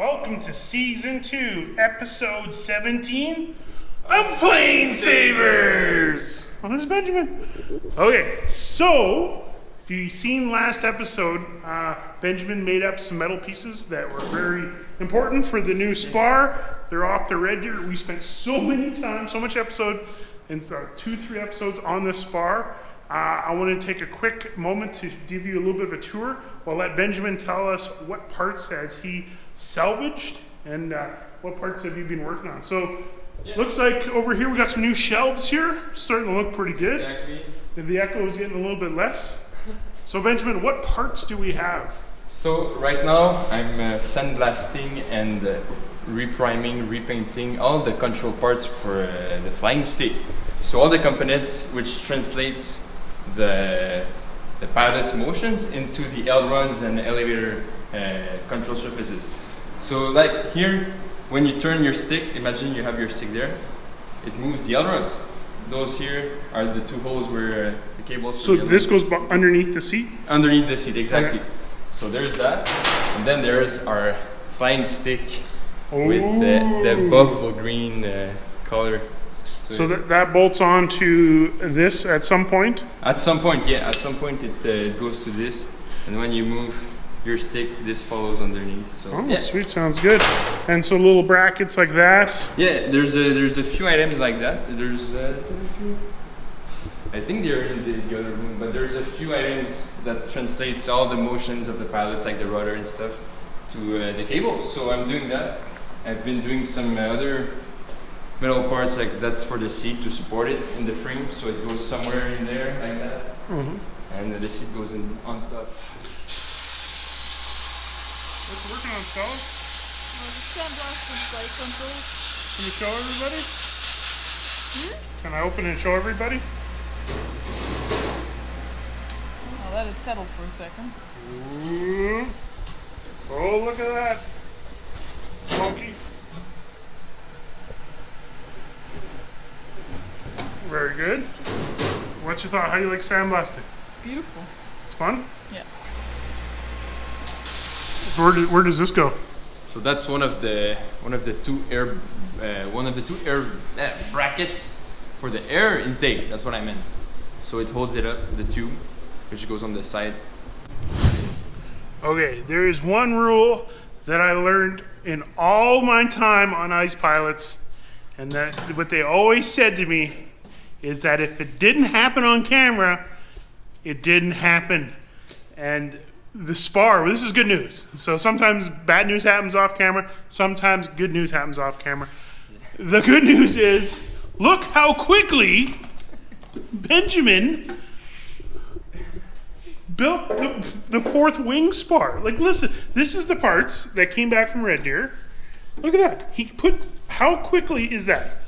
Welcome to Season 2, Episode 17 of PlaneSavers! Oh, there's Benjamin. Okay, so, if you've seen last episode, Benjamin made up some metal pieces that were very important for the new spar. They're off the Red Deer. We spent so much episode, and 2-3 episodes on this spar. I want to take a quick moment to give you a little bit of a tour. I'll let Benjamin tell us what parts has he salvaged and what parts have you been working on. So, looks like over here we got some new shelves here, starting to look pretty good. Exactly. The echo is getting a little bit less. So Benjamin, what parts do we have? So right now I'm sandblasting and repriming, repainting all the control parts for the flying stick. So all the components which translates the pilot's motions into the ailerons and elevator control surfaces. So like here, when you turn your stick, imagine you have your stick there, it moves the ailerons. Those here are the two holes where the cables... So this goes underneath the seat? Underneath the seat, exactly. Okay. So there's that, and then there's our flying stick with the buffalo green color. So that bolts on to this at some point? At some point, yeah. At some point it goes to this, and when you move your stick, this follows underneath. So yeah. Sweet, sounds good. And so little brackets like that? Yeah, there's a few items like that. There's I think they're in the other room, but there's a few items that translates all the motions of the pilots, like the rudder and stuff, to the cables. So I'm doing that. I've been doing some other metal parts, like that's for the seat to support it in the frame, so it goes somewhere in there like that, and the seat goes in on top. What's working on, fellas? The sandblast and flight control. Can you show everybody? Can I open and show everybody? I'll let it settle for a second. Ooh. Oh, look at that. Smoky. Very good. What's your thought? How do you like sandblasting? Beautiful. It's fun? Yeah. So where does this go? So that's one of the two air brackets for the air intake. That's what I meant. So it holds it up, the tube, which goes on the side. Okay, there is one rule that I learned in all my time on ice pilots, and that what they always said to me is that if it didn't happen on camera, it didn't happen. And the spar, this is good news. So sometimes bad news happens off camera, sometimes good news happens off camera. The good news is, look how quickly Benjamin built the fourth wing spar. Like, listen, this is the parts that came back from Red Deer. Look at that. How quickly is that?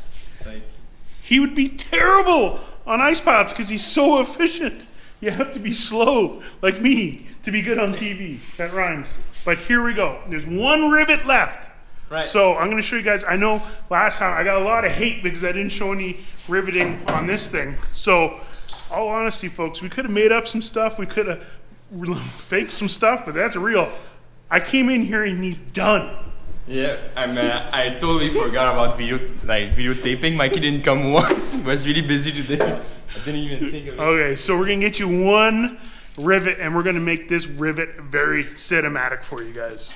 He would be terrible on ice pilots because he's so efficient. You have to be slow, like me, to be good on TV. That rhymes. But here we go. There's one rivet left. Right. So I'm going to show you guys. I know last time I got a lot of hate because I didn't show any riveting on this thing. So, all honesty, folks, we could have made up some stuff. We could have faked some stuff, but that's real. I came in here and he's done. Yeah, I totally forgot about videotaping. Mikey didn't come once. He was really busy today. I didn't even think of it. Okay, so we're gonna get you one rivet, and we're gonna make this rivet very cinematic for you guys.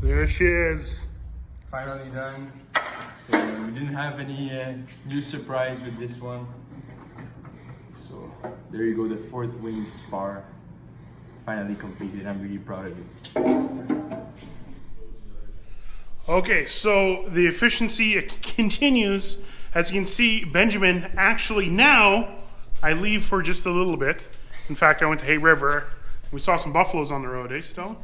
There she is. Finally done. So we didn't have any new surprise with this one. So there you go, the fourth wing spar. Finally completed. I'm really proud of it. Okay, so the efficiency it continues. As you can see, Benjamin actually now, I leave for just a little bit. In fact, I went to Hay River. We saw some buffaloes on the road, eh, Stella?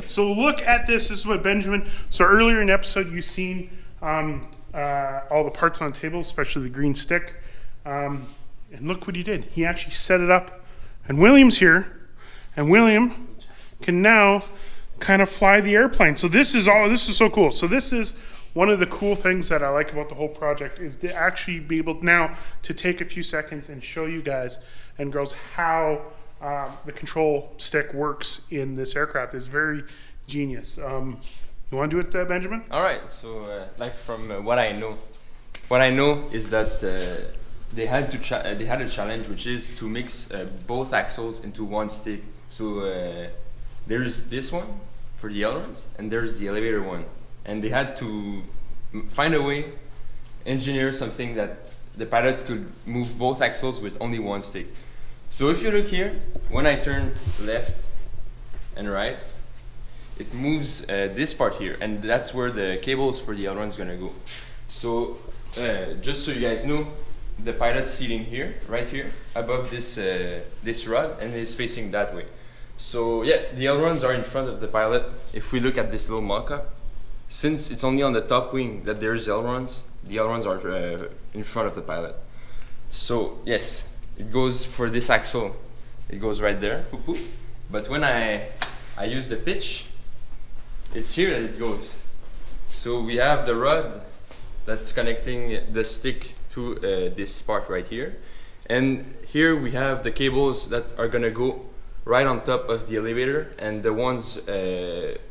So look at this. This is what Benjamin. So earlier in the episode, you've seen all the parts on the table, especially the green stick. And look what he did. He actually set it up. And William's here. And William can now kind of fly the airplane. So this is so cool. So this is one of the cool things that I like about the whole project is to actually be able now to take a few seconds and show you guys and girls how the control stick works in this aircraft. Is very genius. You want to do it, Benjamin? All right. So, like from what I know is that they had a challenge, which is to mix both axles into one stick. So there's this one for the ailerons, and there's the elevator one, and they had to find a way, engineer something that the pilot could move both axles with only one stick. So if you look here, when I turn left and right, it moves this part here, and that's where the cables for the aileron is gonna go. So just so you guys know, the pilot's sitting here, right here, above this this rod, and is facing that way. So yeah, the ailerons are in front of the pilot. If we look at this little mock-up, since it's only on the top wing that there's ailerons, the ailerons are in front of the pilot. So yes, it goes for this axle, it goes right there, but when I use the pitch, it's here that it goes. So we have the rod that's connecting the stick to this part right here, and here we have the cables that are gonna go right on top of the elevator, and the ones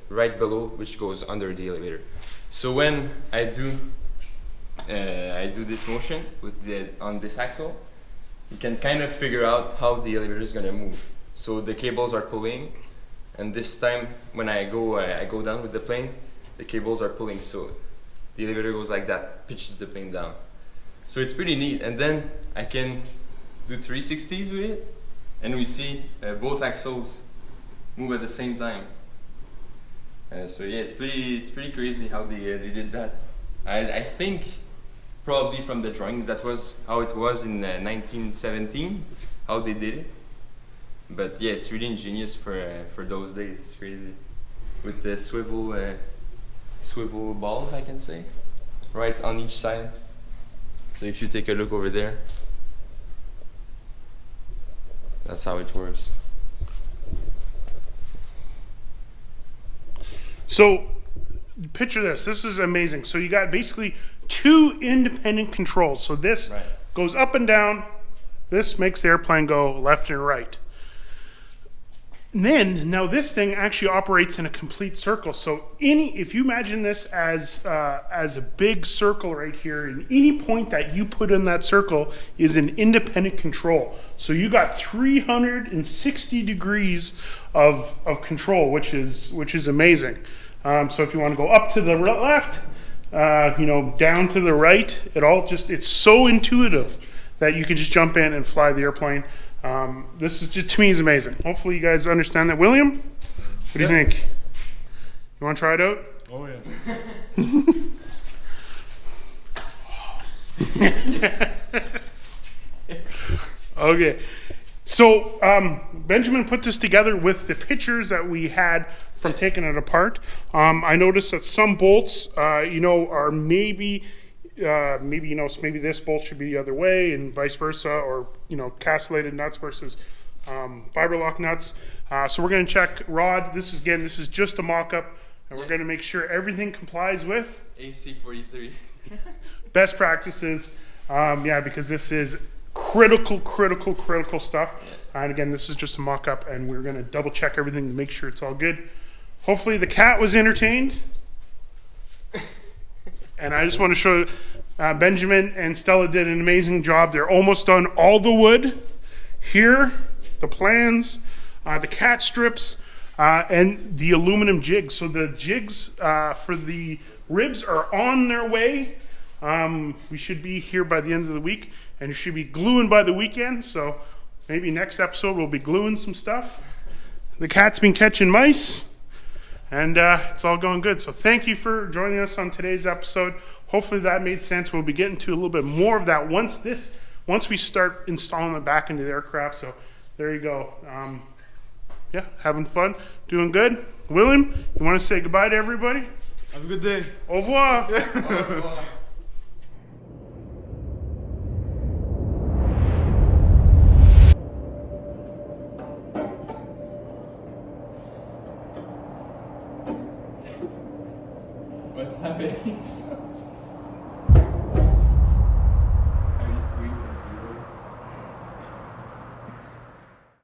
right below, which goes under the elevator. So when I do this motion with on this axle, you can kind of figure out how the elevator is gonna move. So the cables are pulling, and this time when I go down with the plane, the cables are pulling, so the elevator goes like that, pitches the plane down. So it's pretty neat, and then I can do 360s with it, and we see both axles move at the same time. So yeah, it's pretty crazy how they did that. I think probably from the drawings that was how it was in 1917, how they did it. But yeah, it's really ingenious for those days. It's crazy with the swivel balls, I can say, right on each side. So if you take a look over there, that's how it works. So picture this. This is amazing. So you got basically two independent controls. So this goes up and down. This makes the airplane go left and right. And then now this thing actually operates in a complete circle. So if you imagine this as a big circle right here, and any point that you put in that circle is an independent control. So you got 360 degrees of control, which is amazing. So if you want to go up to the left, down to the right, it's so intuitive that you can just jump in and fly the airplane. This is just, to me, is amazing. Hopefully you guys understand that. William, what do you think? You want to try it out? Oh yeah. Okay. So Benjamin put this together with the pictures that we had from taking it apart. I noticed that some bolts, are maybe this bolt should be the other way and vice versa, or castellated nuts versus fiber lock nuts. So we're going to check rod. This is just a mock-up, and we're going to make sure everything complies with AC43 best practices. Because this is critical stuff. And again, this is just a mock-up, and we're going to double check everything to make sure it's all good. Hopefully the cat was entertained. And I just want to show Benjamin and Stella did an amazing job. They're almost done. All the wood here, the plans, the cat strips, and the aluminum jigs. So the jigs for the ribs are on their way. We should be here by the end of the week. and should be gluing by the weekend. So maybe next episode we'll be gluing some stuff. The cat's been catching mice, and it's all going good. So thank you for joining us on today's episode. Hopefully that made sense. We'll be getting to a little bit more of that once we start installing it back into the aircraft. So there you go. Yeah, having fun, doing good. William, you want to say goodbye to everybody? Have a good day. Au revoir. What's happening?